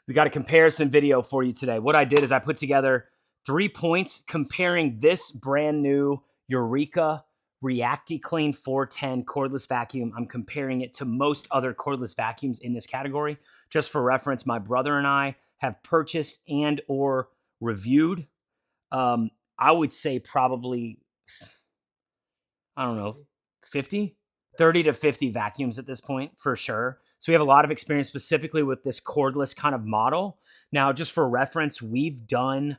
We got a comparison video for you today. What I did is I put together 3 points comparing this brand new Eureka ReactiClean 410 cordless vacuum. I'm comparing it to most other cordless vacuums in this category. Just for reference, my brother and I have purchased and or reviewed, I would say probably, I don't know, 30 to 50 vacuums at this point for sure. So we have a lot of experience specifically with this cordless kind of model. Now, just for reference, we've done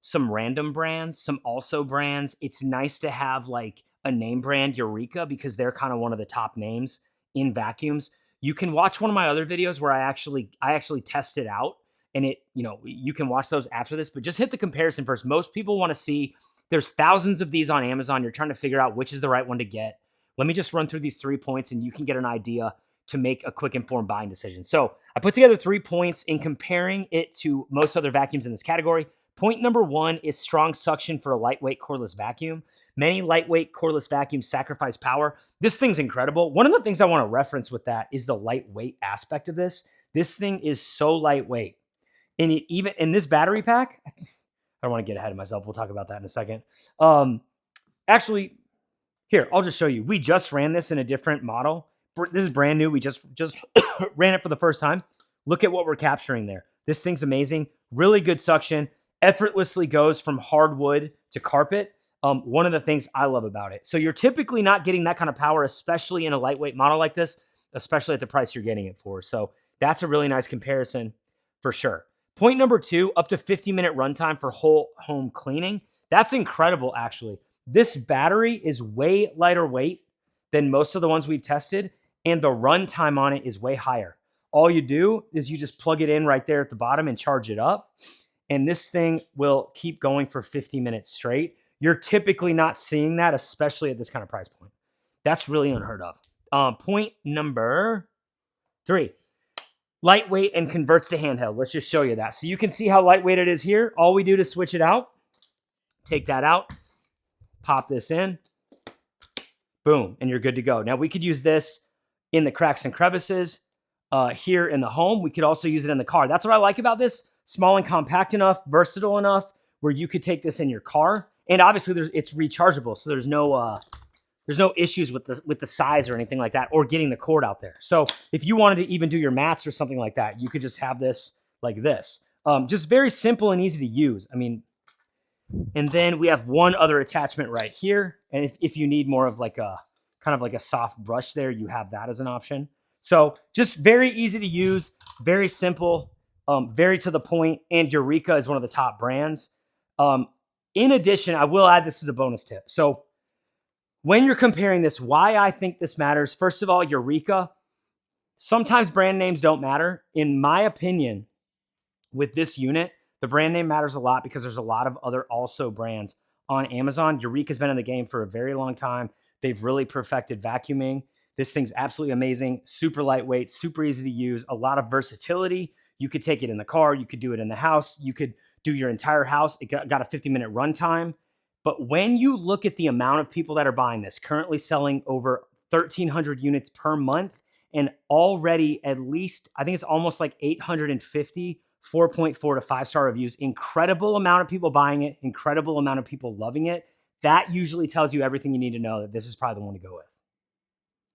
some random brands, some also brands. It's nice to have like a name brand, Eureka, because they're kind of one of the top names in vacuums. You can watch one of my other videos where I actually test it out, and you can watch those after this, but just hit the comparison first. Most people want to see, there's thousands of these on Amazon. You're trying to figure out which is the right one to get. Let me just run through these 3 points and you can get an idea to make a quick informed buying decision. So I put together 3 points in comparing it to most other vacuums in this category. Point number 1 is strong suction for a lightweight cordless vacuum. Many lightweight cordless vacuums sacrifice power. This thing's incredible. One of the things I want to reference with that is the lightweight aspect of this. This thing is so lightweight. And even in this battery pack, I don't want to get ahead of myself. We'll talk about that in a second. Actually, here, I'll just show you. We just ran this in a different model. This is brand new. We just ran it for the first time. Look at what we're capturing there. This thing's amazing. Really good suction. Effortlessly goes from hardwood to carpet. One of the things I love about it. So you're typically not getting that kind of power, especially in a lightweight model like this, especially at the price you're getting it for. So that's a really nice comparison for sure. Point number 2, up to 50-minute runtime for whole home cleaning. That's incredible, actually. This battery is way lighter weight than most of the ones we've tested, and the runtime on it is way higher. All you do is you just plug it in right there at the bottom and charge it up, and this thing will keep going for 50 minutes straight. You're typically not seeing that, especially at this kind of price point. That's really unheard of. Point number 3. Lightweight and converts to handheld. Let's just show you that. So you can see how lightweight it is here. All we do to switch it out, take that out, pop this in, boom, and you're good to go. Now we could use this in the cracks and crevices here in the home. We could also use it in the car. That's what I like about this. Small and compact enough, versatile enough where you could take this in your car. And obviously it's rechargeable. So there's no issues with the size or anything like that, or getting the cord out there. So if you wanted to even do your mats or something like that, you could just have this like this. Just very simple and easy to use. I mean, and then we have one other attachment right here. And if you need more of like a kind of like a soft brush there, you have that as an option. So just very easy to use, very simple, very to the point. And Eureka is one of the top brands. In addition, I will add this as a bonus tip. So when you're comparing this, why I think this matters, first of all, Eureka, sometimes brand names don't matter. In my opinion, with this unit, the brand name matters a lot because there's a lot of other also brands on Amazon. Eureka's been in the game for a very long time. They've really perfected vacuuming. This thing's absolutely amazing, super lightweight, super easy to use, a lot of versatility. You could take it in the car. You could do it in the house. You could do your entire house. It got a 50-minute runtime. But when you look at the amount of people that are buying this, currently selling over 1,300 units per month, and already at least, I think it's almost like 850 4.4 to 5-star reviews, incredible amount of people buying it, incredible amount of people loving it. That usually tells you everything you need to know that this is probably the one to go with.